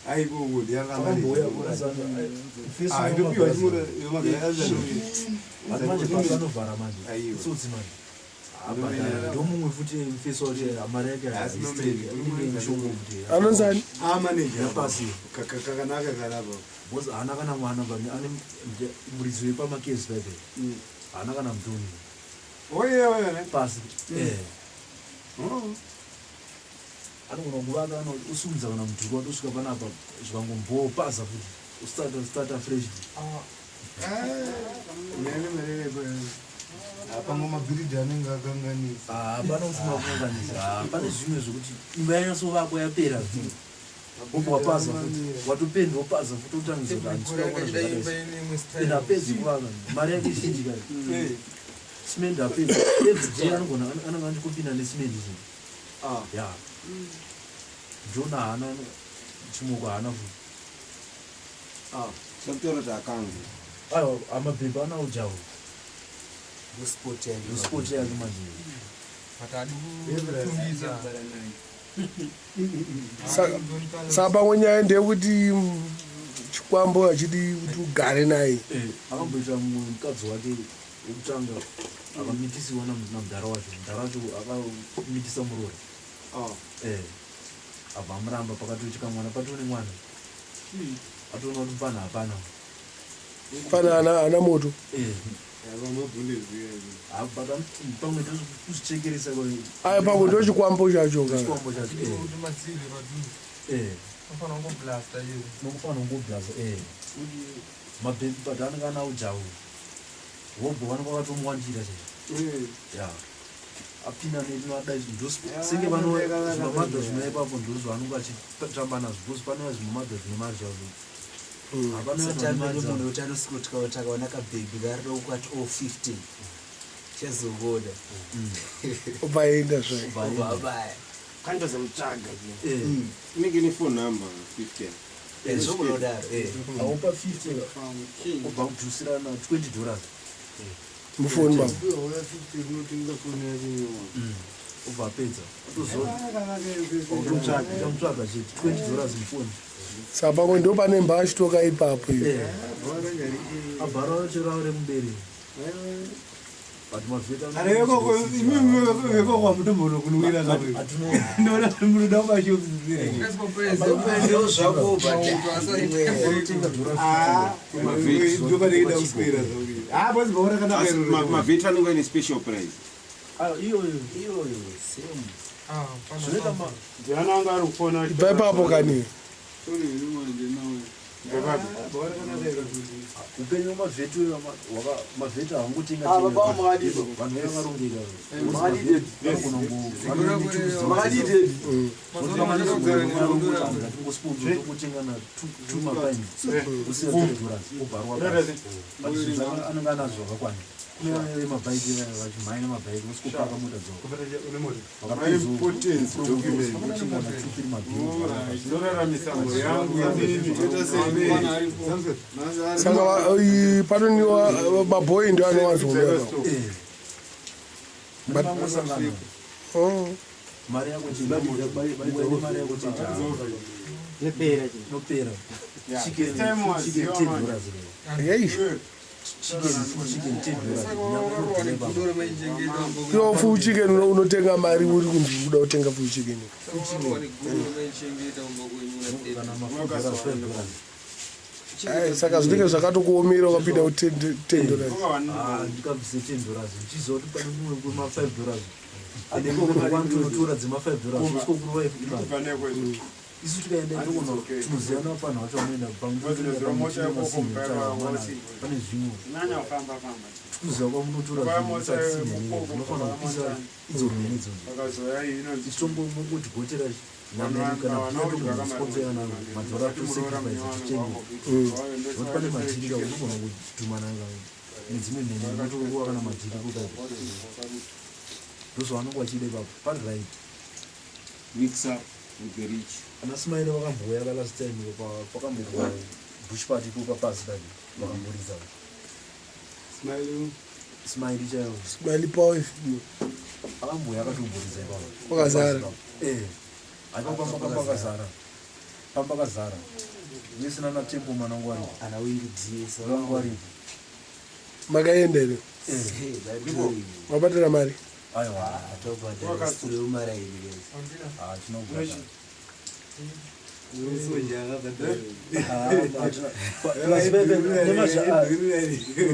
aibo ngodi yakamboya kurazana ndopiwa chimura manje pasi anovhara manje tsotsi manje ndomumwe futi mufesi wacho mari yake mishongo kuti anonzani amaneja yapasi kakanaka kanapa bcause haana kana mwana ane muridzi wepamakezi paipe haana kana mutoni oyeoyone pasi anogona kuvaka usumudza kana mudhuri wato usvika panapa zvikangombowo paza futi ustarta fresh pamwe mabhiridhi anenge akanganisa hapana kusima kukanganisa pane zvimwe zvokuti imba yanyasovakwa yapera obva wapaza futi watopendwa wapaza futi otangisa kuti handisikaona zvakadaisi hapedzi kuvaka mari yake zhinji kai simendi hapedzi everyday anenge andikopinda nesimendi zhinji ya jona haana chimoko haana futi sakutoro takangu aiwa amabhebha anawo jawo sport yake manje saka pamwe nyaya ndeyekuti chikwambo achidi kuti ugare naye akamboita mumwe mukadzi wake wekutanga akamitisiwa namudhara wacho mudhara wacho akamitisa murori abva amuramba pakatoitika mwana patone mwana atoona kuti pana hapana ana moto pamwe kuzvichekeresa aya pamwe ndo chikwambo chacho nokufana ungoblasta mabhebhi but anenge anawo jawo wobho vanenge vakatomuwandira chacho apinda netinodai senge zvinomadha zvino ipapo ndozvo vanenge vachitamba nazvo bcause panova zvinomadha zvine mari zvazvo munhu kuti anosikotikatakaona kabhebhi karidoko kati 15 chazogoda ubaenda zvayo kandozomutsvaga inenge ine phone number 15 zvokunodaro aupa 50 obva kudhusirana $20 mufoni baba obva apedza otozomutsvaga chete $20 mufoni saka pamwe ndo pane mba achitoka ipapo iyo abhara chero remumberi but mavheta areekokwamutombono kunwira ndoona munoda kubashiokudokaneida kuswera mavheti vanenge ine special price iyoyo ananga ari kufona ibva ipapo kani upenyu mavheti mavheti havangotenga vanhu vangarongeraatingosponsotokutengana 2 mapaini usina $20 obharwa anenge anazvo vakakwana mabhaiki vachimhanya mabhaiki usikopaka mota saka panoniwa mabhoyi ndo anowazoomera mari yako nopera chicken $10 iwo full chicken unotenga mari uri kunzvikuda kutenga full chicken saka zvinenge zvakatokuomera ukapinda $10 ndikabvise $10 ndichiziva kuti pane mumwe kwema$5 adekoanotora dzema$5 usikokurovaifu isu tikaenda ndoona tinoziyana panhu vacho vanoenda pane zvimwe tikuziva kwamunotora zvinofanira kupisa idzo mhene idzodzo tichitombongoti gotera nameni kana kutotokusponsera madhora tosacrifice tichenge nokuti pane madhiri ka unogona kutumana nedzimwe mhene unotokuwa kana madhiri kukaipa ndozvavanonge vachida ipapo paright mix up with the rich anasimaile vakamboya kalast time pakambokuwa bush party ipo papasi dai vakamboridza smile chaivo smile pawe akamboya akatomboridza ipapo wakazara akapambakazara pamba kazara visina na tempo manangwani anawiridzisa ngwari makaendere mabhatira mari aiwa atobhadhara sture umaraini tinobva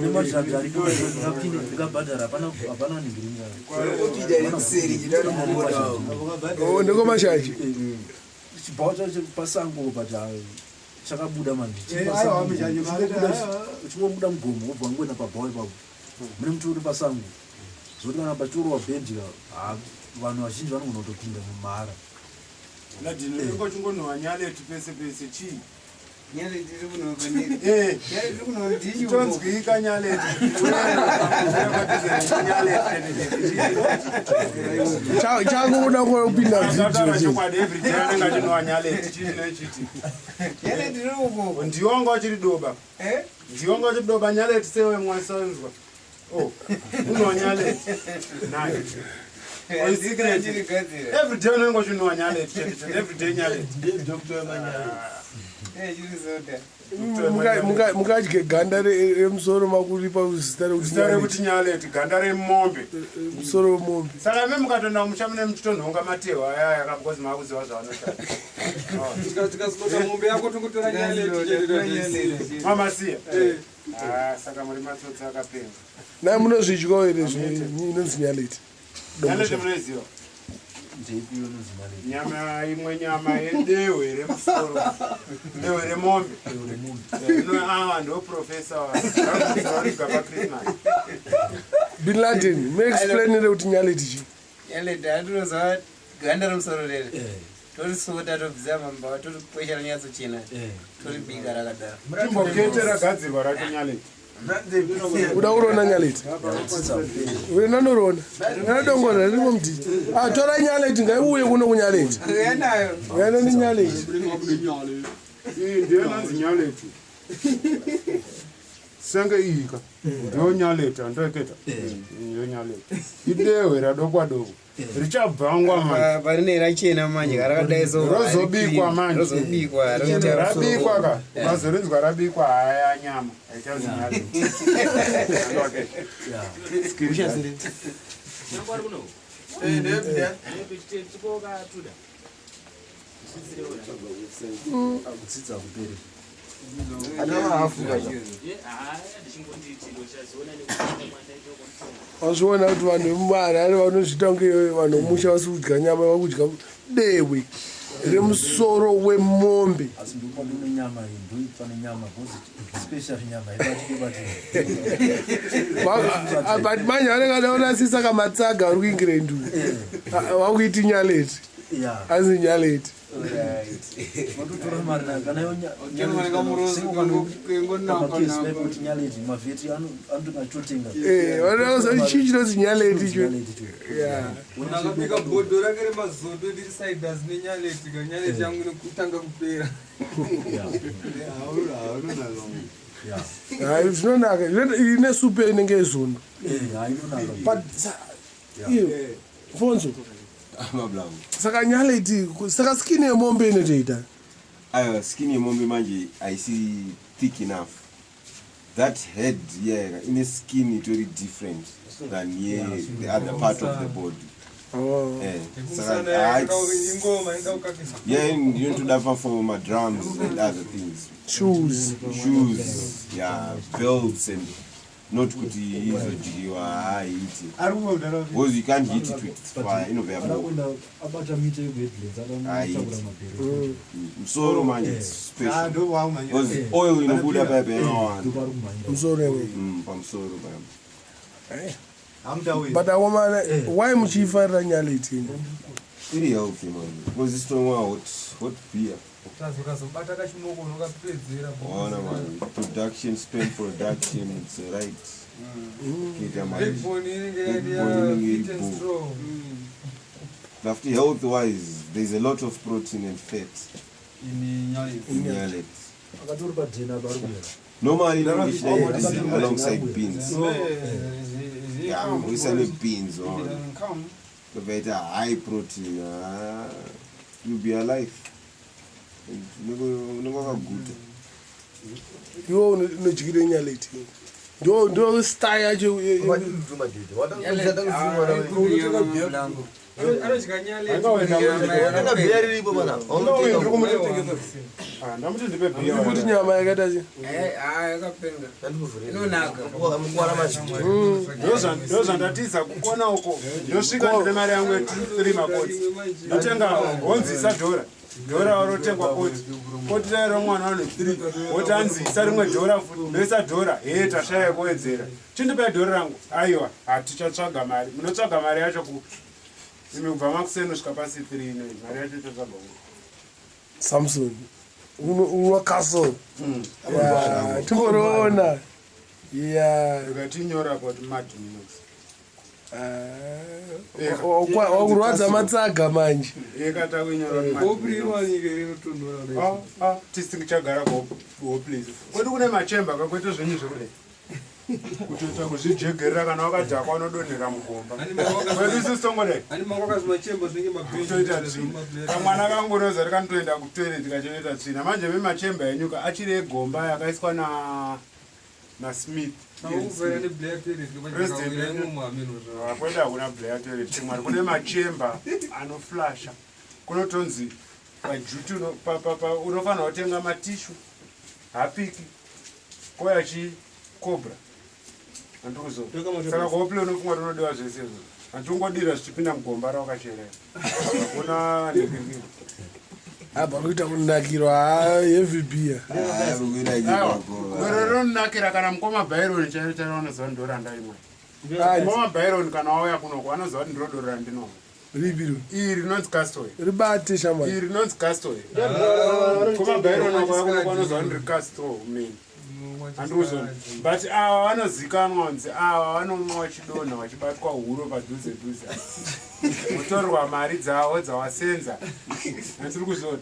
nemazvaga ariko ndikabhadhara hapana ningiringa ndekomashachi chibhawa chacho pasango but chakabuda manje uchingobuda mugomo wobva ngoenda pabhawa ipapo mune muti uri pasango zoti kana pachiurwa bhendi vanhu vazhinji vanogona kutopinda mumhara nadhinoingo chingonhwa nyaleti pese pese chii tonzwika nyaleti changu kuda kupinda chokwadi everyday anenge achinhwa nyaleti chii nechiti ndionga uchiri doba ndionga uchiri doba nyaleti sewe mwasonzwa unhwa nyaleti nayo everyday unenge uchinhwa nyaleti everyday nyaleti mukadye ganda remusoro makuripa zita rekuti nyaleti ganda remombe musoro wemombe saka me mukatonda musha mune muchitonhonga matewa aya yakakozi makuziva zvavanoshanda mamasiya saka muri matsotsi akapenga nai munozvidyawo here inonzi nyaleti nyaleti munoiziva nyama imwe nyama yedehwe remusoro dehwe remombe ndo profesa warigaba Christmas bin laden muexplainire kuti nyaleti chi nyaleti andinoziva ganda remusoro rere torisota tobvisa mambava torikweshera nyatsochena toribika rakadaro timbokete ragadzirwa racho nyaleti uda kurona nyaleti nanoroona nanadongora ririmo mdii tora nyaleti ngaiuye kuno kunyaleti ngaina nenyaleti ndiyonanzi nyaleti senge iyika ndo nyaleti andoeketa iyo nyaleti idehwe radokwadoko richabvangwa manje parine rachena manje karakadai rozobikwa manje rabikwa ka mazorinzwa rabikwa haya nyama haichazi nyaleti kudzidza kuperi wazviona kuti vanhu vemumarare vanozvita kunge vanhu vemusha vasi kudya nyama vakudya dehwe remusoro wemombe asi ndopamune nyama iyi ndoipane nyama especially nyama but manje vanenge adaonasisa kamatsaga ari kuingire nduu vakuiti nyaleti asi nyaleti vanoauzati chii chinonzi nyaleti icho unakabika bhodho rake remazondo ririsaidhas nenyaleti kanyaleti yangu nekutanga kupera zvinonaka ine supu inenge yezondo fonzo saka nyaleti saka skini yemombe inotoita aiwa skini yemombe manje haisi thick enough that head ine skin itori different than the other part of the body inotoda for madrums and other things shoes belts and not kuti izodyiwa haaiti because you can't eat it with fire inobva yabo musoro manje special because oil inobuda paipa inowanda musoro pamusoro but akomana why muchiifarira nyaleti iri healthy man because isitomwa hot beer ukazobata kachimoko unokapedzera ona man production spend production it's right kita man after health wise there's a lot of protein and fat in nyaleti akatori padhena barumera normally alongside beans we sell beans on the better high protein you'll be alive Unongakaguta. iwo unodyikire nyaleti ndo star yacho ndamuti ndipe bhiya kuti nyama yakaita se ndozvandatiza kukona uko ndosvika ndine mari yangu ye3 makoti ndotenga honzi isadhora dhora warotengwa koti rairo mwana wano 3 woti hanzi isa rimwe dhora futi ndoisa dhora tashaya kuwedzera chindipai dhora rangu aiwa hatichatsvaga mari munotsvaga mari yacho imi kubva makusenosvika pasi 3 inoi mari yacho itotsvaga samson unwa castle timboriona ukatinyora kuti madminox wakurwadza matsaga manje tisingichagara kuhoplis kweti kune machemba kakwete zvenyu zvekudai kutoita kuzvijegerera kana wakadhakwa unodonhera mugomba kwedu isisongodai kutoita tsvina kamwana kangu unoza rikantoenda kutoireti kachinoita tsvina manje memachemba enyuka achiri egomba yakaiswa nasmith kwenda kuna black toilet mwari kune machemba anoflasha kunotonzi pajuti unofanira kutenga matishu hapiki koyachi cobra andikuzo saka kople unofunga unodiwa zvese izvo handiungodira zvichipinda mugomba rawakacherera hakuna ndingingiri apa kuita kunakirwa yevhibhiya ronakira kana mukoma bhaironi chairo chanonoziva ndiro randaimwe mukoma bhaironi kana wauya kunoko anoziva kuti ndiro doro randinoma ripiro iri rinonzi castoy ribate shama iri rinonzi castoy mukoma bhaironi wauya kunoko anoziva kuti ndiri casto meni handikuzvona but ava vanozikanwa kunzi ava vanomwa vachidonha vachibatwa huro padhuze dhuze mutorwa mari dzavo dzawasenza handiri kuzvona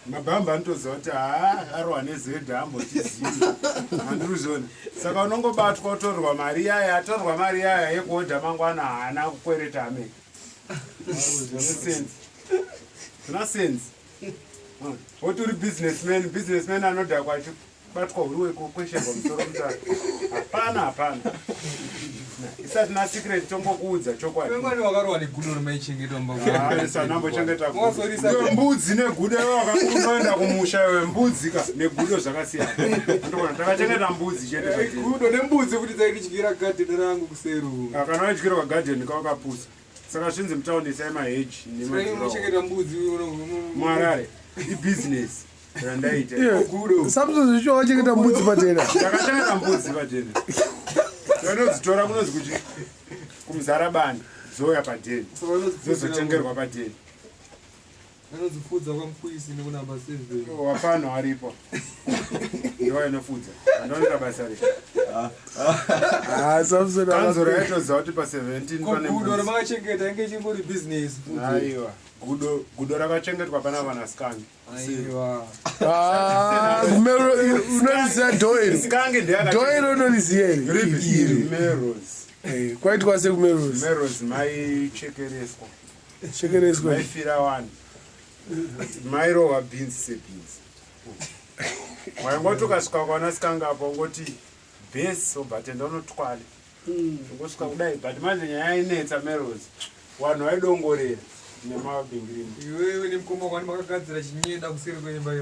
mabhamba anotoziva kuti arwa nezedha ambotiziva handiri kuzvona saka unongobatwa utorwa mari yaya atorwa mari yaya yekuodha mangwana haana kukwereta ame zvina sense woti uri businessman anodhakwa batwa uri wekwesherwa musoro mutatu hapana isati nasecret tongokuudza chokwadisanambochengetaambudzi negudo wakakunoenda kumusha wembudzi negudo zvakasiyana takachengeta mbudzi chegudo nembudzi kuti dzaididyira gadheni rangu kuseru kana waidyira kwagadheni kawakapusa saka zvinzi mutaundisai maheji nemarare ibhizinesi randaita samson zvicho wachengeta mbudzi patena takachengeta mbudzi patena vanodzitora kunozi kuti kumuzarabani zoya padheni zozotengerwa padheni anodzifudza kwamukuisi nekunamba 7 wapano waripo ndiwa inofudza andoita basa rekanzoro yaitoziva kuti pa17 remakachengeta inge chimbori business aiwa gudo rakachengetwa pana vanaskangi unoriziva doero unoriziva here kwaitwa sekumeros maichekereswa maifira wani mairohwa beans sebeans waingoti ukasvika kwanaskangi apo ungoti bhesi obatenda unotwale ungosvika kudai but manje nyaya ainetsa meros vanhu vaidongorera iwewe nemukoma kwani makagadzira chinyenda kuseri kweimba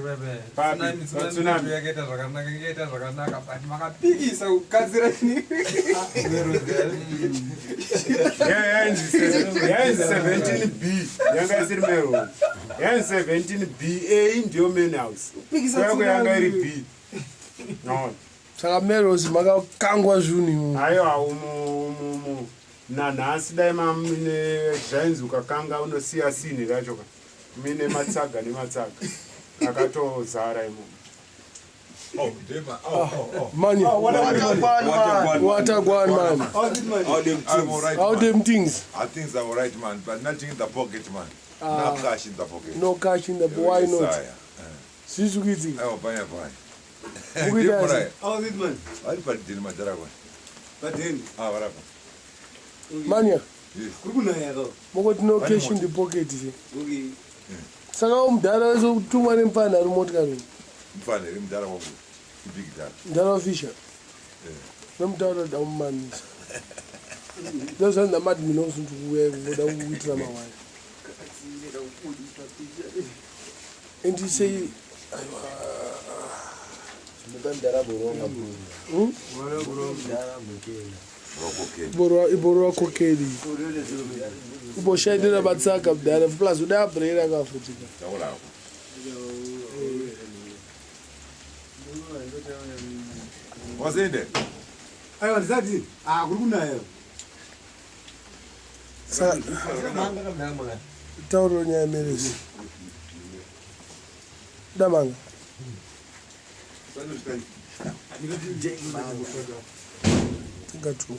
tsunami yakaita zvakanaka ingaita zvakanaka but makapikisa kugadzira yainzi 17b yanga isiri mero yainzi 17b a ndiyo main house yanga iri b saka meros makakangwa zvinhu aiwa nanhasi dai mamine zvainzi ukakanga unosiya sini racho mine matsaga nematsaga akatozara imomo money. What a one man. All them things. Things are alright, man, but nothing in the pocket, man. No cash in the pocket. No cash in the pocket. Why not? Sisukizi. Oh, fine. How is it, man? I put it in my dragon. But then, what happened? Mania. Yes. Moko no cash in the pocket. saka umudhara wezokutumwa nemufana ari motikari Mfana iri mudhara wangu. Big dad. mudhara wafisha nomutaura damumamisa ndozvanza mati minozundukuya voda kuitira mawaya endisei iboro wakokeri iboshaitira batsaka mudhara plus uda abhureri akafutika Wasende? aiwa ndisati kuri kunayo tauro nyaya meresi damanga tingatu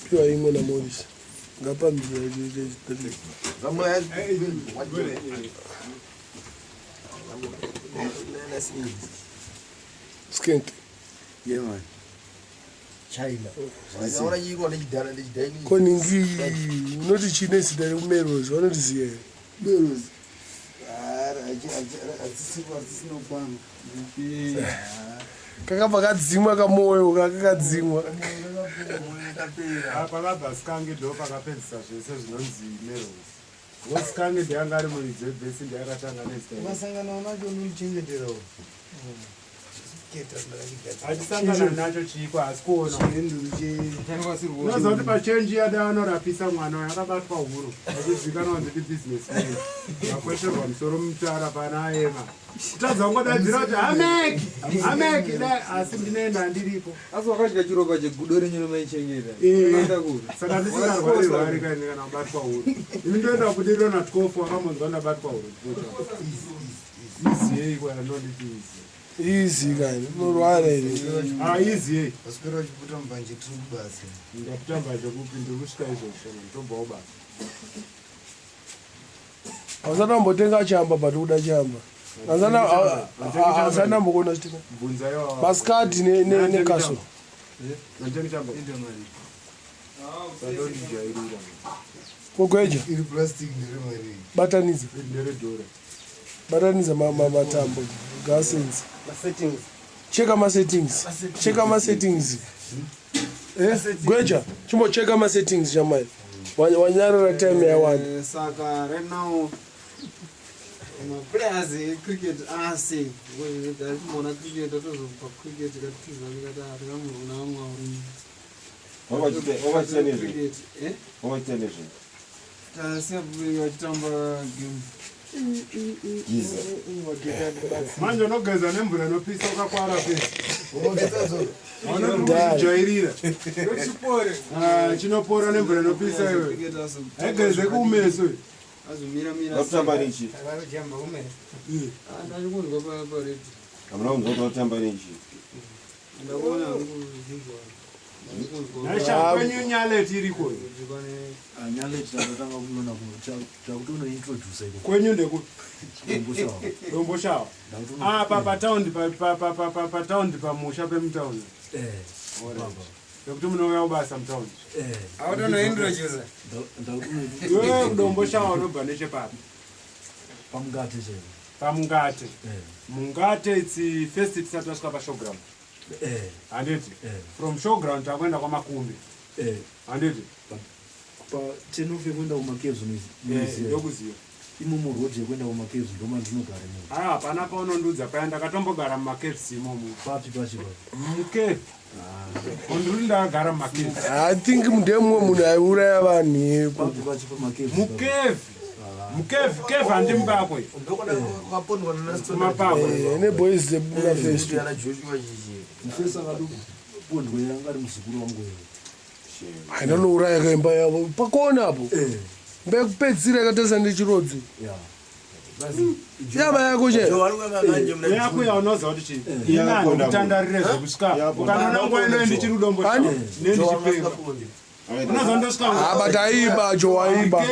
piwa imwe namorisa ngapambira skank koningi unoti chine zita rekumerozi vanotiziya kakabva kadzimwa kamoyo kakakadzimwa pakabva sikange ndo pakapedzisa zvese zvinonzi meros wosikange ndeyanga ari muidzebhesi ndeyakatanga masangano nacho ndolichengeterawo hatisangana nacho chiko asi kuona unoziva kuti pachenji yada anorapisa mwana yakabatwa huro achizikanwa nziti business akwesherwa musoro mutara pana aema kutadza kungodadzira kuti hameki dai asi ndinoenda ndiripo asi wakadya chiropa chegudo renyu nomaichengeta saka ndisingarwarirwari kaine kana kubatwa huro imi ndoenda kudiro na 12 wakamonzwa ndabatwa huro iziyei kwanonditi izi easy kani unorwara here easy vaswera vachiputa mubanje tiri kubasa ndaputa mbanje kupi ndiri kusvika izvozvo ndobva ubasa hausati ambotenga chamba but uda chamba hasati ambokona chitika maskati nekaso kogweja iri plastic neremari batanidza batanidza matambo gasensi cheka masettings gweja chimbocheka masettings chamai wanyarara time yawanda saka right now maplayers ecricket ase mona cricket atozopa cricket katizvanikata tikamuruna vamwe Wawaitenezve tasiyabuya vachitamba game manje unogeza nemvura inopisa ukakwara pesi unotijairira chinopora nemvura inopisa iwe aigeze kuumeso wakutamba nechi ndachikunzwa paredi hamuna kunzwa kuti wakutamba nechi ndakuona kwenyu nyaleti iriko nyaleti tatotanga kuona takuti unointroduce kwenyu ndedombo apa pataundi pamusha pemutaundi pekuti munouya kubasa mutaundi autonointroduce iwe kudombo shawa unobva nechepapi pamungate pamungate mungate itsi first tisati tasvika pashowground handiti from showground takuenda kwamakumbi handiti tenofe kuenda kumacaves ndokuziva imomo road yekuenda kumacaves ndoma ndinogara hapana paunondudza paya ndakatombogarmumacaves imomo papi mukeve ondiri ndakagara mumacaves I think ndemwe munhu aiuraya vanhu mukeve handimbakwe kumapako neboys dzebunafest ainanouraya kaimba yavo pakona apo imba yekupedzisira yakatesa nechirodzi yava yako yako yaunoziva kuti chii inani kutandarire zvekusvika ukanoona nguva inoe ndichiri udombo nendichipenga unoziva ndosvika but aiba joaiba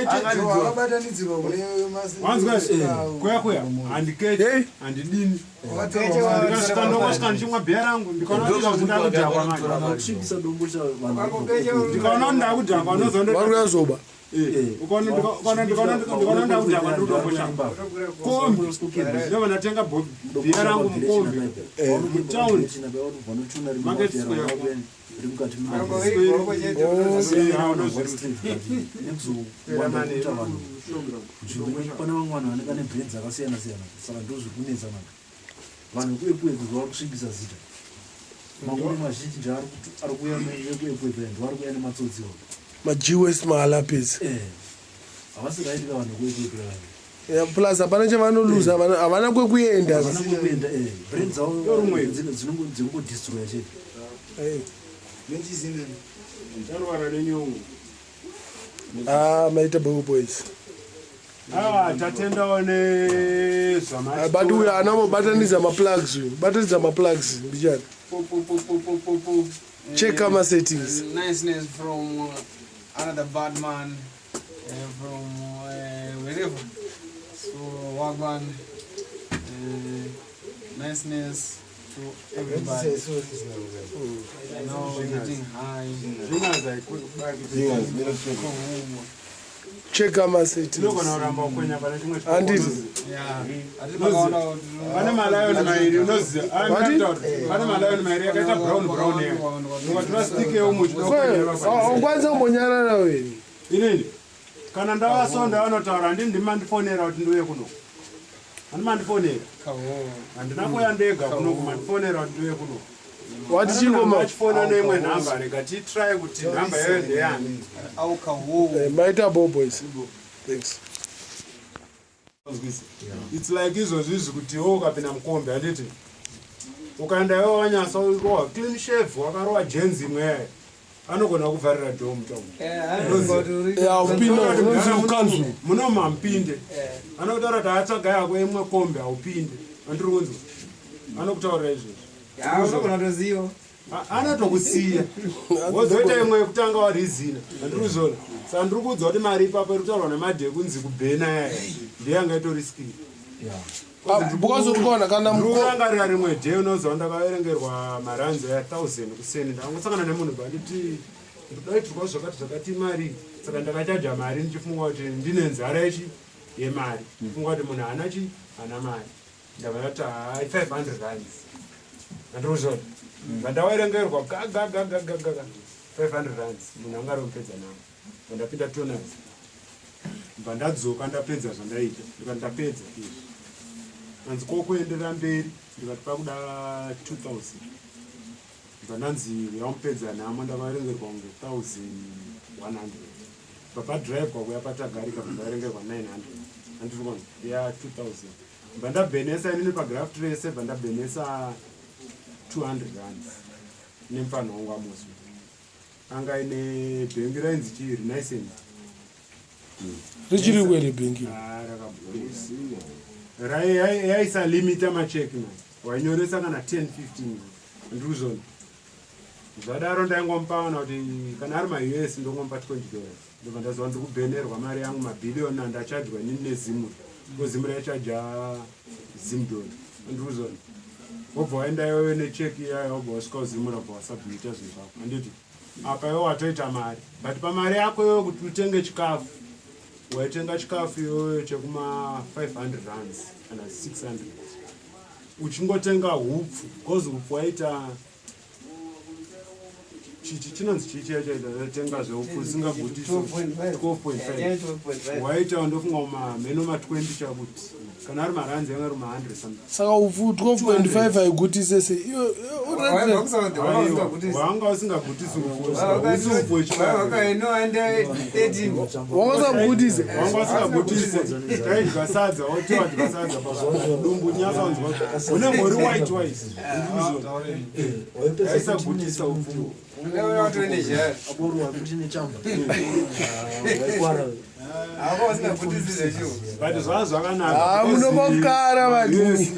kuya handiketi handidini ndikasvika ndongosvika ndichimwa bhea rangu ndikaona kuti ndakudhakwa manje ndikaona kuti ndakudhakwa unoziva vari kuyazoba ukaona ndakudhakwa ndotomboshamba kombi ndova ndatenga bhiya rangu mukombi mutaundi market square pana vamwe vanhu vanenge ane brand dzakasiyana siyana saka ndozvikunetsa maka vanhu kuepwekwe zvavari kusvibisa zita makore mazhinji nje ari kuuya ekuepwekwe ndoari kuuya nematsotsi maGWS mahalapezi havasiraitika vanhu kuepwekwe plus hapana chavanoluza havana kwekuenda havana kwekuenda brand dzavo dzinongodestroya chete ndarwara nenyongo maita Bobo Boys tatendawo nezvama but uyo anobatanidza maplugs mbichana check ama settings Niceness from another bad man from wherever. So Wagwan, niceness to everybody. Now we're getting high. check ama settings tinogona kuramba ukwenya pane chimwe handiti pane malayoni mairi unoziva pane malayoni mairi yakaita brown ya ukatora stick ukwanisa kumbonyarara weri inini kana ndavasonda vanotaura handini ndimandifonera kuti ndiuye kuno handimandifonera handina kuya ndega kuno kumandifonera kuti ndiuye kuno wati chingoma achifona neimwe nhamba rega titry kuti nhamba yayo ndeyani maita Bobo Boys thanks it's like izvozvo izvi kuti wo ukapinda mukombe handiti ukaenda iwo wanyasa clean chef wakarowa jenzi imwe yayo anogona kuvharira dho mutomunozi munomampinde anokutaura kuti atsvaga yako imwe kombe haupinde andiri kunzwa anokutaurira izvozvo anotokusiya wozoita imwe yekutanga warizina andiri kuzona saka ndiri kuudza kuti mari ipapo iri kutaurwa nemadhe kunzi kubhena yaya ndeyanga itoriskiri because urikuona kana ndikurangarira rimwe dhe unoziva ndakaverengerwa maranzi aya 1000 kuseni ndakangosangana nemunhu banditi ndikudaitirwa zvakati mari saka ndakachaja mari ndichifunga kuti ndine nzara yemari ndifunga kuti munhu hana mari ndabva ndati hai 500 rands andiri kuzona vandawaerengerwa gagagagagaga 500 rands munhu angari kupedza navo vandapinda tonas mba ndadzoka ndapedza zvandaita ndikati ndapedza izvi anzi kokuenderera mberi ndikati pakuda 2000 mba ndanzi yamupedza nhamo ndavaerengerwa kunge 1100 papadrive kwakuya patagarika ndavaerengerwa 900 andiri kuona ya 2000 mba ndabhenesa inini pagraph trace bva ndabhenesa 200 rands nemufano wangu amuswi anga ine bhengi rainzi chii renaissance richiri were bhengi yaisa limit amacheki man wainyoresa kana 10-15 ndikuzona zvadaro ndaingomupawana kuti kana ari maus ndongompa $20 ndobva ndaziva ndiri kubhenerwa mari yangu mabhiliyoni andachadhwa nini nezimu kozimu raichaja $10 ndikuzona wobva waendayo necheki iyayo wobva wasvika uzimu rabva wasabhimita zvinhu zvako handiti apa iwo watoita mari but pamari yako iyoyo kuti utenge chikafu waitenga chikafu iyoyo chekuma 500 rands kana 600 uchingotenga hupfu because hupfu waita chinonzi chichaitatenga zvehupfu zvisingagutisi 12.5 waita ndofunga mamheno ma20 chakuti kana ari maranzi yanga ari ma100 saka upfu 12.5 haigutise se wanga usingagutisi upfu wangasagutise wanga usingagutise taidya sadza wotiwadya sadza padumbu nyasa unzwa unenge uri white aisagutisa upfu but zvava zvakanaka munobokara vadii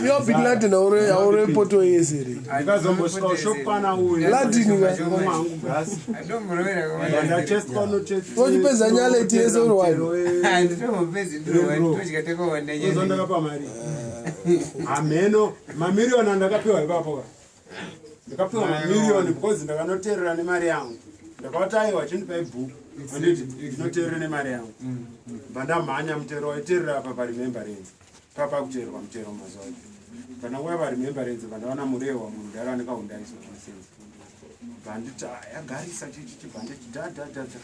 iyo bin laden aure poto yesere ndikazombosvika ushopana uyu ladinimwangu gasi ndachestka ochipedza nyaleti yese uri wani uzondakapa mari hamheno mamiriyoni andakapiwa ipapo ndikapiwa mamiliyoni because ndakanoteerera nemari yangu ndakati aiwa chindipa ibhuku anditi ndinoteerera nemari yangu bandamhanya mutero waiteerera apa parimembarenzi papakuteererwa mutero mazuva acho pananguva parimembarenzi pandaona murehwa munhu ndara nekahundaisosenzi banditi yagarisa chichichi banditi dadadada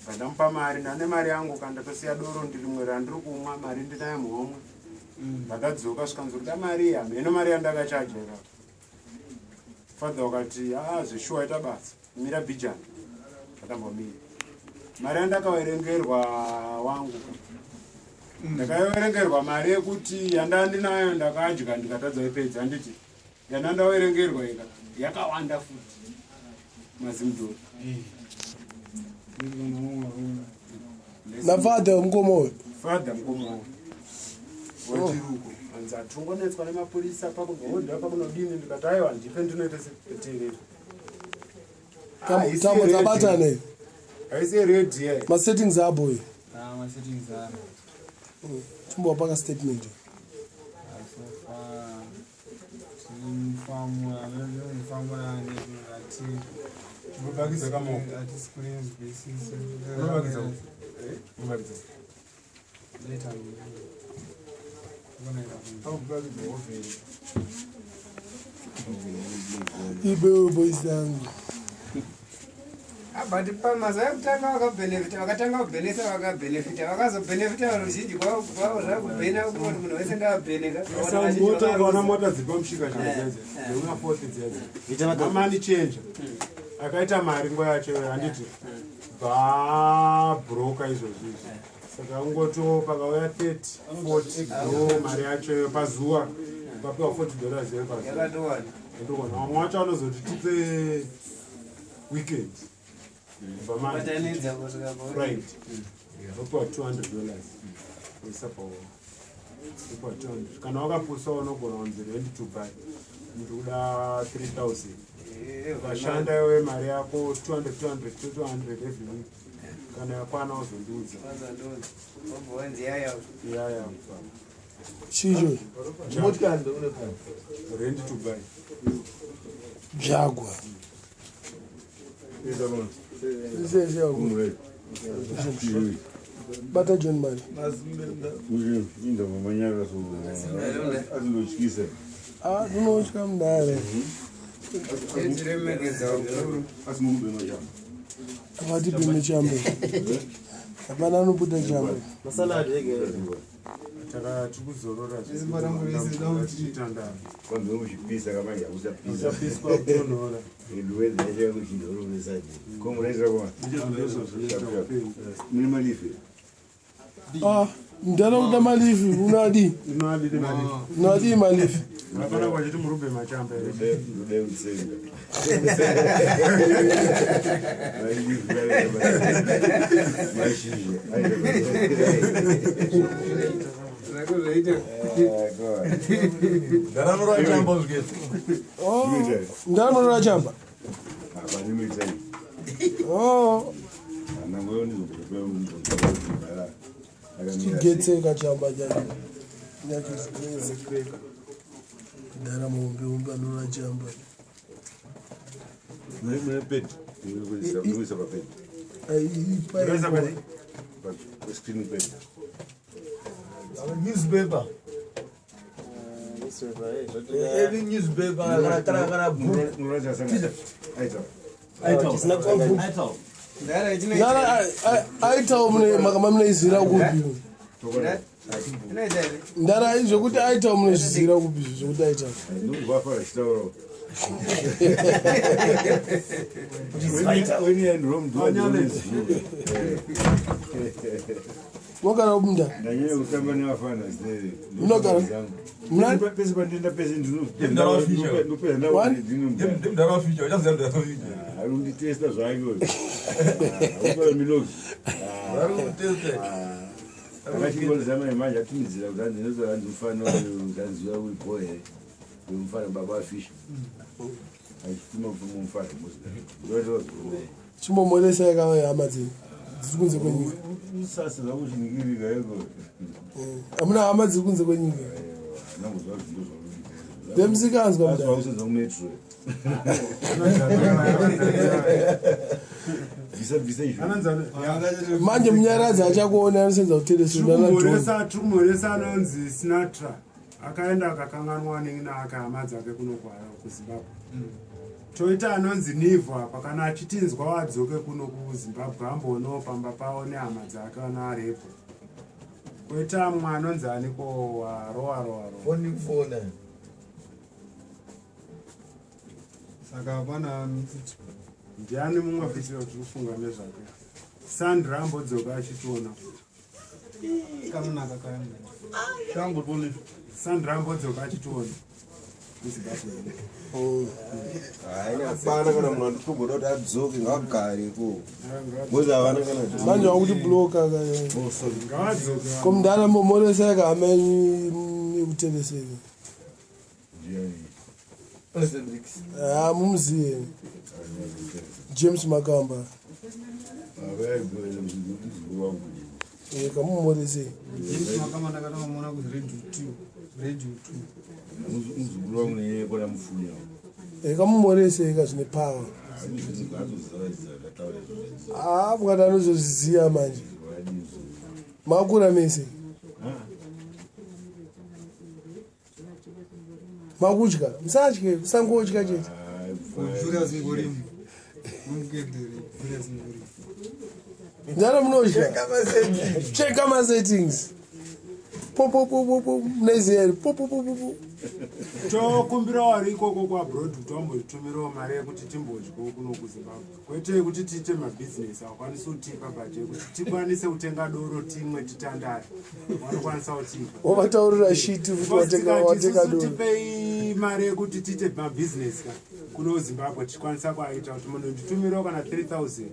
bandamupa mari ndane mari yangu kandatosiya doro ndirimwe randiri kumwa mari ndinaye muhomwe bandadzoka svikanzorida mari hameno mari yandakachajera fadha wakati zveshuwa ita basa mira bijani akambomira mari yandakaverengerwa wangu ndakaverengerwa mari yekuti yandandinayo ndakadya ndikatadza ipedza handiti yandandaverengerwa ika yakawanda futi mazimudori nafadha mukomoyo fadha mukomoyo wachiruko anzi atongonetswa nemapurisa pakugodha pakunodini ndikati aiwa ndipe ndinoita sepeterera tambo dzabatane haisi redi ye masettings aboyo masettings ari chimbowa paka statement unobakiza kamoko unobakiza ibewe boys yangu but pamaza ekutanga vakabhenefita vakatanga kubhenesa vakabhenefita vakazobhenefita ruzhinji kwavo zvakubhena kuti munhu wese ngavabheneka kaona mota dziri pamushika chaizaizi neuna foti dzaizi amani chenja akaita mari nguva yacho handiti bhabhuroka izvozvizvi saka ungoto pakauya 30 40 ndo mari yacho pazuva papiwa $40 yero pazuva ndokuona vamwe wacho vanozoti tipe weekend right vopiwa $200 oisapao vopiwa 200 kana wakapusawo unogona kunzi rent to buy muntu kuda 3000 vashanda iwe mari yako 200 every week kana yakwana uzondiudza yaya chicho rent to buy dzvagwa bata john mari unotya mudare akati pime chambe hapana anobuda chambe tikuzorora kwanzomuzvipisa kutonhora malife ndana kuda malifi unadi unadi malifi apana kwachiti murumbe machamba ndanorora chamba chigetseka chamba nyakizkreka ndara maumbeumbe anorora chamba newspaper every newspaper kana aitawo makama munoizira kupi ndara zvokuti aitawo munozvizira kupi zvokuti aitawo mogara kumunda munogara pese pandenda pese ndinonditesta zvako akachingozama imanje atumidzira kuti andinozoandimufana zanziwa uipo here ndimufana baba afisha achituma mumufana chimbomoresa yakava hama dzenu dziri kunze kwenyika usasa zakuchinikirika iko hamuna hama dziri kunze kwenyika nangozva zvinto zvakuita Demsikazi kwamdala. Wausenza kumetro. Visa izvo. Manje munyaradzi achakuona anosenza kutelesona. Tumuresa anonzi Sinatra. Akaenda akakanganwa neakahama dzake kunokwara kuZimbabwe. Toita anonzi Nivo apa kana achitinzwa wadzoke kuno kuZimbabwe ambono pamba pawo nehama dzake ana arepo. Koita mumwe anonzi aniko roa. Fona. Saka hapana ndiani mumwe fitiro tikufunga nezvake. Sandra ambodzoka achitiona. kanonaka kaenda. Shango tuli. Sandra ambodzoka achitiona. Hapana kana munhu anditogoda kuti adzoke ngagareko. Boza havana kana Manje wakuti bloka komdala momoresa akahama kuteleseni. Mumuziye James Makamba. Kamumorese. James Makamba ndakatamona ku Radio 2. Kamumorese zvine power. Bwana anozozviziya manje. Makura mese. Makudya, musatye, musangodya chete. Njalo munodya. Check ama settings. Munezeri. Tokumbira wari ikoko kwaBroad tombotumirawo mari yekuti timbodyawo kuno kuZimbabwe. Kwete kuti tiite mabhizinesi akwanisa kutipa bhaje kuti tikwanise kutenga doro timwe titandare. Vanokwanisa kutipa. Wavataurira shiti kuti watenga doro. Tipei mari yekuti tiite mabhizinesi kuno Zimbabwe tikwanisa kuaita kuti munhu nditumirawo kana 3000.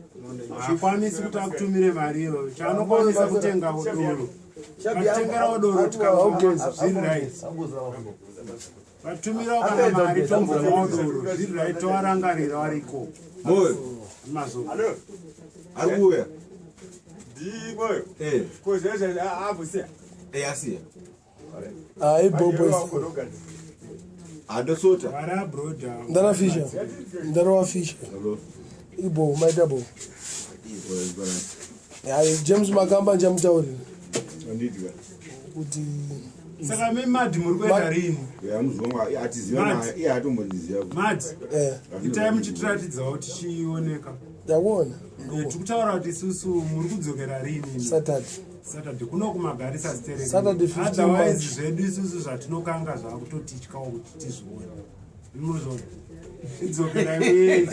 Hakwanisi kuti akutumire mari iyo. Chanokwanisa kutenga doro. Atengerawo doro tikaugeza zviri right. Vatumirawo kana mari tombovawo doro zviri right tovarangarira variko. Moyo. Mazo. Arikuya. Moyo. Kozvezve avusia. Asiya. Bobo. Adosota. Vara broda. Ndarafisha. Ndarawafisha. Ibo maitabo. James Makamba njamutaurira. Andidwa. Kuti saka memadhi muri kuenda rini? Muzvonga atiziva iye atombodziziva. Madhi. Itai muchitiratidzawo tichioneka. Ndakuona. Tikutaura kuti isusu muri kudzokera rini? Saturday kuno kumagarisa stereka. Saturday 15 otherwise zvedu isusu zvatinokanga zvakutotityawo kuti tizvione. Munozvona. Tidzokera wei.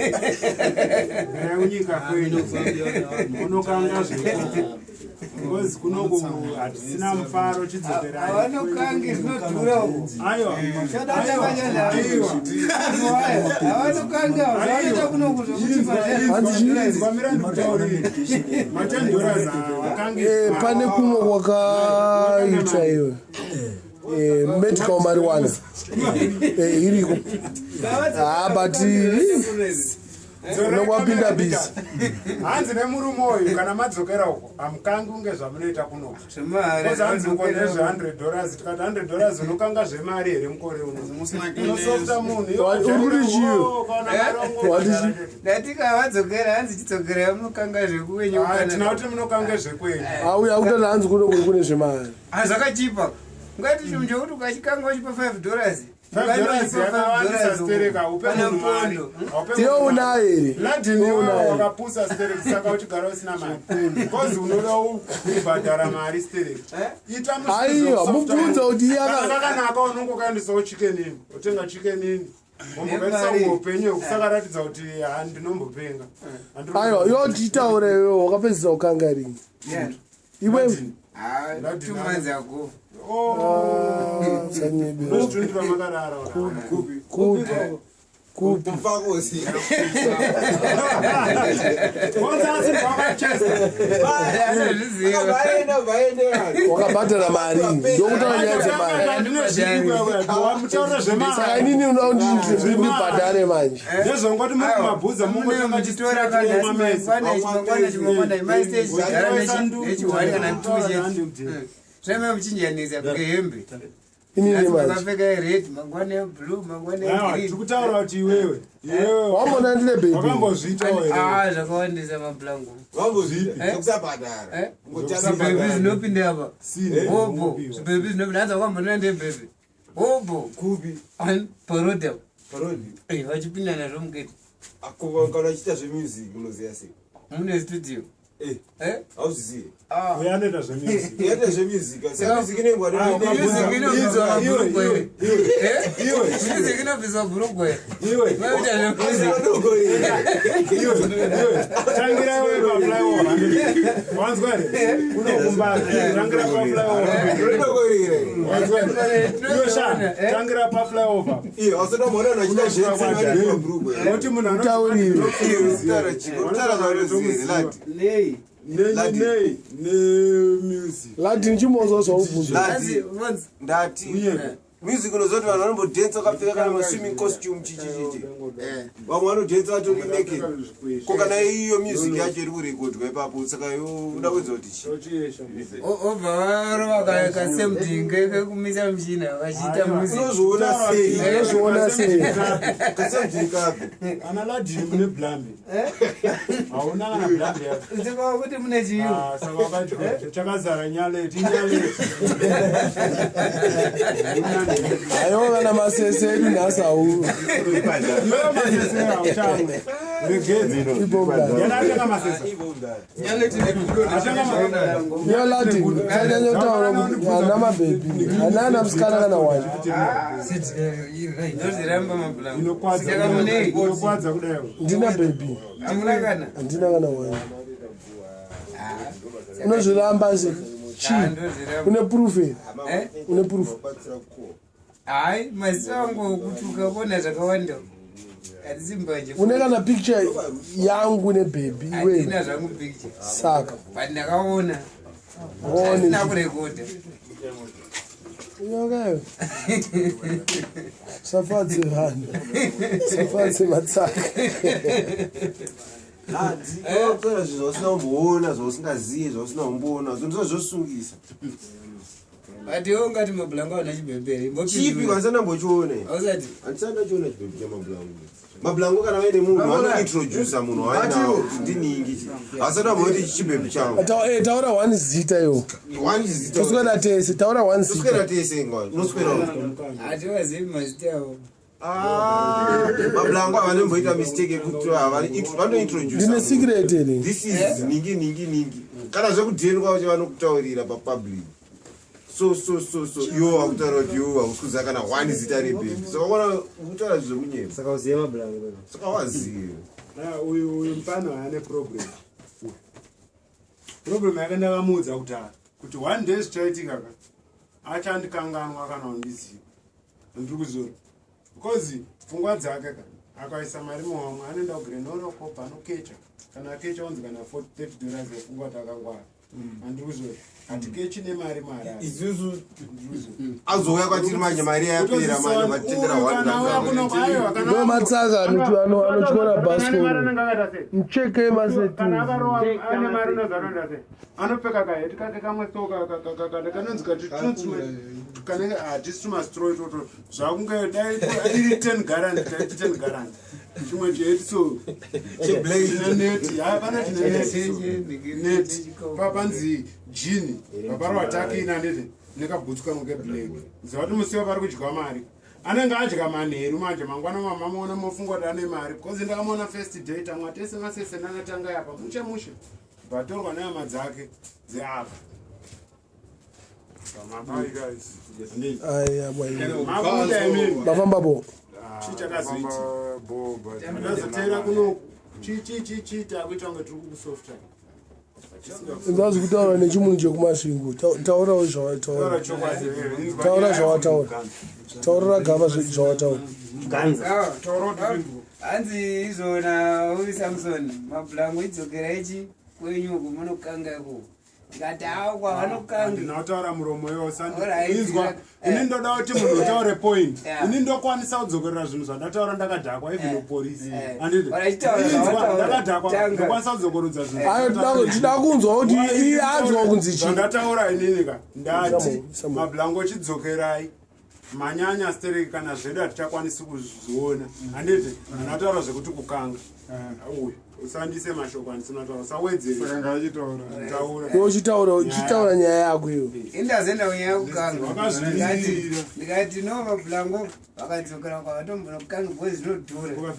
Gara kunyika kwenu. Unokanga zveko. Because kunoku hatisina mufaro chidzokera. Avanokangi zvinodhura uko. Aiwa. Avanokangi zvavanoita kunoku $10 pane kumwe kwakaita iwe medical marijuana iriko but unokwapinda bhizi hanzi nemurume uyu kana madzokera uko hamukangi unge zvamunoita kunoku hanzi ukonezve $100 tikati $100 unokanga zvemari here mukore unosofta munhu ndatika vadzokera hanzi chidzokera munokanga zvekwenyu tina kuti munokanga zvekwenyu auya kutana hanzi kuno kuri kune zvemari zvakachipa ngati chinhu chokuti ukachikanga wachipa $5 tiyo una here wakapusa stereki saka uchigara usina mari kozi unoda kubhadhara mari stereki aiwa mubvunza kuti iyakanaka unongokaendisawo chikenini utenga chikenini ombokaisa upenyu kusaka ratidza kuti ndinombopenga aiwa yotitaura iwe wakapedzisa kukanga rini iwe 2 months ago wakabhadhara mari ndokutaura nyaya dzemari inini unaundibhadhare manje ndezvongoti muri kumabhuza muchitora kana zveme muchinjanisa kunge hembe inini manje vakapfeka red mangwane eblue mangwane tikutaura kuti iwewe wamona ndine baby wakambozviitawo zvakawandisa mablango vambozviikusabhadhara zvibebi zvinopinda apa hobo zvibebi zvinopinda hanza wakambonana ndebebe hobo kupi parodha parodi vachipinda nazvo muketi kana uchiita zvemusic unoziva sei mune studio hauzvizive uyanoita zvemusic yaita zvemusic semusic inengwa inobviswa mabhurugwa music inobviswa bhurugwa vaita tangira iwe paflyover wanzwa here unokumbara tangira paflyover tangira paflyover ausatomona achita zveoti munhu taurire nemusic lati ndichimozwa zvaubvunza ndati music unozoti vanhu vanombodhensa vakapfeka kana maswimming costume chichichichi vamwe vanodhensa vatori naked ko kana iyo music yacho iri kurekodwa ipapo saka uda kuedza kuti obva varova kasemdinge kekumisa muchina vachiita unozviona sei kasemdingi kapi ana ladini mune blambe hauna kana blambe yacho tikava kuti mune chiyu saka wakati chakazara nyaleti nyaleti aiwa kana masese edu nhasi hauro iyo latini chanyanyotaura kuti hana mabhebi hanana musikana kana wani ndozviramba mablango inokwadza kudaiwo ndina bhebi amunakana handina kana wani unozviramba se chi une proof here une proof hai mazivangu okuti ukabona zvakawanda hatisimbaje une kana picture yangu nebhebi iwe hatina zvangu picture saka but ndakaona one asina kurekodha yokayo safadze vanhu safadze matsaka tora zvinhu zvausina kumboona zvausingazivi zvausina kumboona zvinhu zvosungisa but iwe ungati mablango auna chibhebheri chipi kwanisandambochiona ausati handisandachiona chibhebhi chamablango mablango kana vaine munhu vanointrodusa munhu wainawo kuti ndiningi asati amboti chibhebhi changu taura one zita iwo toswera tese taura one toswera zita tese unoswera hativazivi mazita avo mablango avanemboita mistake yekuti vanointrodusa ndine secret ere this is ningi kana zvekudheni kwavo chevanokutaurira papublic so iwo vakutaura kuti iwo vakuskudza kana one zita rebhebi saka ona kutaura zvekunyema saka uzive mablango saka wazive uyu mupano haane problem yake ndakamuudza kuti one day zvichaitika ka achandikanganwa kana undiziva ndiri kuzora because pfungwa dzake ka akaisa mari muhomwe anoenda kugrenoroko anokecha kana akecha onzi kana $30 yepfungwa takangwara handiri kuzora hatikechi nemari isusu azouya kwatiri manje mari yapera manje matitendera ndo matsaka anotyora bhasikoro mucheke masetini anopfeka kaheti kake kamwe kanonzi kanenge hatisi tumastroy toto zvakunge dai iri 10 garand taiti 10 garand chimwe chiheti so cheneti vanoti papanzi jini vaparwa takina ndete nekabhutsuka muke black zvakuti musiwo pari kudya mari anenge adya manheru manje mangwana mamamuona mofunga kuti ane mari because ndakamuona first date mwatese masese nanatanga yapa mushe vatorwa nehama dzake dzeapa bafamba bo chichakazoitaazoteera kuno chiitakuita kunge tiri kusofta ngazi kutaura nechimunhu chekumasvingo taurawo zvawataura taura zvawataura taurira gava zvawataura hanzi izvona uvi samson mablango idzokera ichi kwenyu kumunokangako ngati akwa vanokanga ndinotaura muromo yose inzwa ini ndoda kuti munhu utaure point ini ndokwanisa kudzokerera zvinhu zvandataura ndakadhakwa even mupolisi ndakadhakwa ndokwanisa kudzokorudza zvinhu tida kunzwa kuti iye anzwa kunzi zvandataura inini ka ndati mablango chidzokerai manyanya stereki kana zvedu hatichakwanisi kuzviona handiti anotaura zvekuti kukanga uyu usandise mashoko andisinotaura sawedzeretaura uchitaura nyaya yako iyo indazenda kunyaya kukanga ndikati no mabhulango vakadzokera kwavatombono kukanga bhozi zvinodhura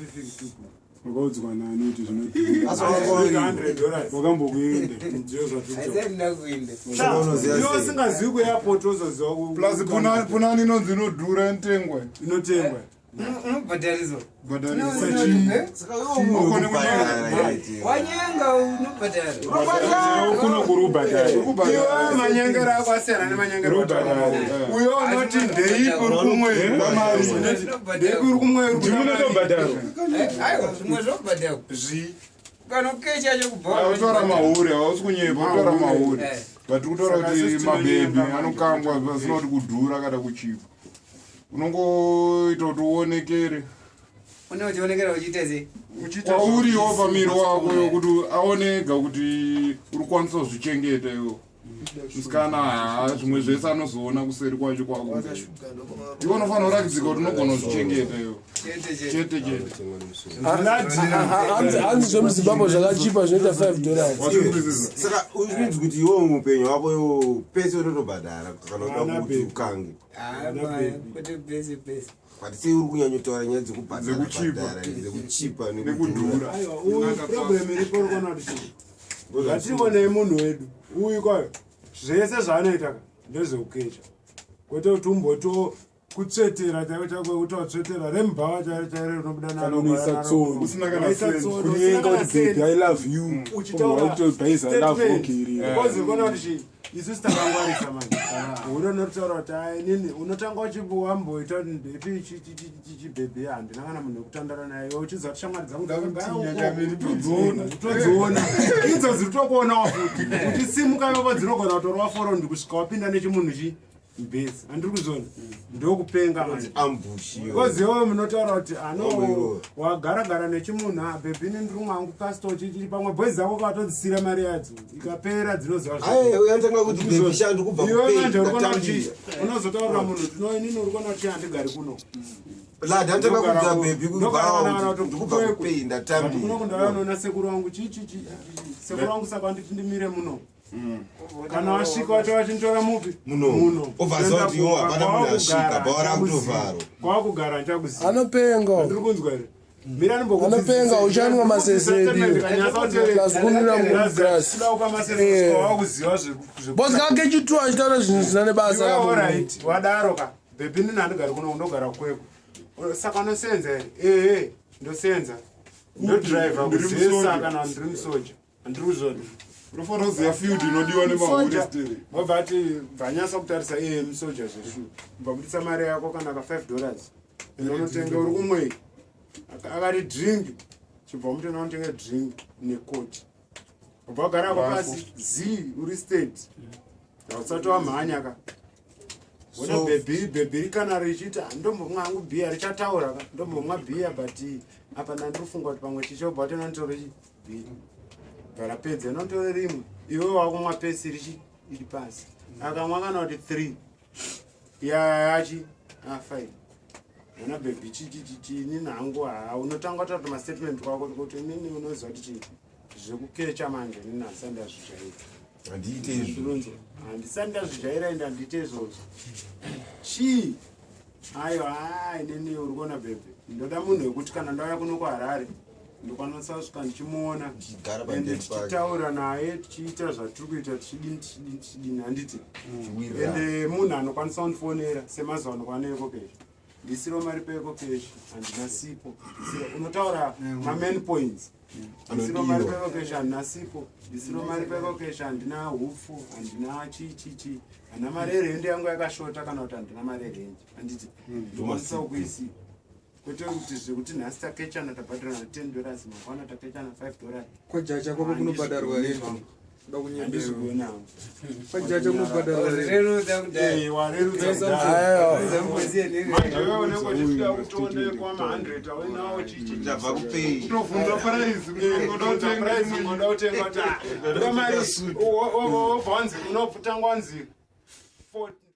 wakaudzwa nani kuti zvinodhurawakambokuenda aisandina kuenda iwo singazivi kuairport ozoziva plus punani inonzi inodhura intengwa unobhadharizo wanyenga unobhadhariwa manyengero ako asiyana nemanyengero uyo unoti ndeipi uri kumwe ndeipi uri kumwe zvimwe zvokubhadhara kanokecha chokubhaautora mauri hausi kunyepa utora mauri but kutora kuti mabhebi anokangwa pasina kuti kudhura kada kuchipa unongoita kuti uonekere unochionekera uchiita sei kwauriwo pamiri wako kuti aonega kuti uri kwanisa kuzvichengeta iwo musikana zvimwe zvese anozoona kuseri kwacho kwako iwo unofanira kurakidzika kuti unogona kuzvichengeta iwo chete chete hanzi zvemuzimbabwe zvakachipa zvinoita $5 saka uzvinzi kuti iwo muupenyu wako iwo pese unotobhadhara kana uda kuti ukange kuti pese pese but sei uri kunyanyotaura nyaya dzekubhadhara dzekuchipa nekudhura problem iripo urikona kuti ngatimbonei munhu wedu uyu kwayo zvese zvaanoita ndezvekukecha kwete kuti umboto kutsvetera chaiko chako kuti watsvetera rembava chairo chairo rinobuda nanoisa tsono usina kana kunyenga kuti baby I love you uchitaurabase I love okiri because ukona kuti isu sitakangwarisa manje uno notaura kuti ai nini unotanga uchimboita kuti ndepi chibhebhe handina kana munhu wekutandara naye iwe uchiziva kuti shamwari dzangu todziona idzo dziri tokuonawo futi kuti simuka ivovo dzinogona kutorwa forondi kusvika wapinda nechimunhu chibhesi handiri kuzona ndokupenga because iwewe munotaura kuti ano wagara nechimunhu bhebhini ndiri mwangu kasto chichiri pamwe bhezi dzako katodzisira mari yadzo ikapera dzinozivaaiwe manje urikona kuti unozotaurira munhu kuti noinini urikona kuti handigari kuno kunokundavanoona sekuru wangu sekuru wangu saka anditi ndimire muno kana wasvika wacho wachintora mupi muno kwakugara ndichakuziva anopenga ndiri kunzwa here anopenga uchanwa masesedikasikunira mugraswakuziva bos kake chituwa achitaura zvinhu zvisina nebasa wadaro ka bhebhini ndandigari kuno undogara kweko saka unosenza here ndosenza ndodhiraivha kuzesa kana ndiri musoja handiri kuzvona unofanira kuziva field inodiwa nemauristeri wabva ati bvanyasa kutarisa musoja zveshu ubvabudisa mari yako kana ka$5 unotenga uri kumwei akati drink chibva mutenda unotenga drink nekoti ubva wagara ako pasi uri state hausati wamhanya ka ona bhebhiri kana richiti ndombomwa hangu bhiya richataura ka ndombomwa bhiya but apa nandirifunga kuti pamwe chichobva watena nditore bhiya bvarapedza inotore rimwe iwe wakumwa pesi iri pasi akamwa kana kuti 3 yachi 5 ona bhebhi chini nangu unotanga kuti mastatement kwako kuti inini unoziva kuti zvekukecha manje nini handisandazvijaira handisandazvijaira ende handiite izvozvo chii aiwa inini uri kuona bhebhi ndoda munhu wekuti kana ndauya kuno kuharare ndokwanisa kusvika ndichimuona ende tichitaura naye tichiita zvatiri kuita tichidini handiti ende munhu anokwanisa kundifonera semazuva anokwana ekokesha ndisiro mari peekokesha handina sipo unotaura mamain points ndisiro mari peekokesha handina sipo ndisiro mari peekokesha handina hupfu handina chichichi handina mari erende yangu yakashota kana kuti handina mari erenje handiti ndokwanisa kuisipa kwete kuti zvekuti nhasi takechana tabhadhara $10 mangwana takechana $5 kwajacha kwako kunobhadharwa rento da kunyembezwa kwajacha kunobhadharwa utobvunza paraizi unotanga wanzi 40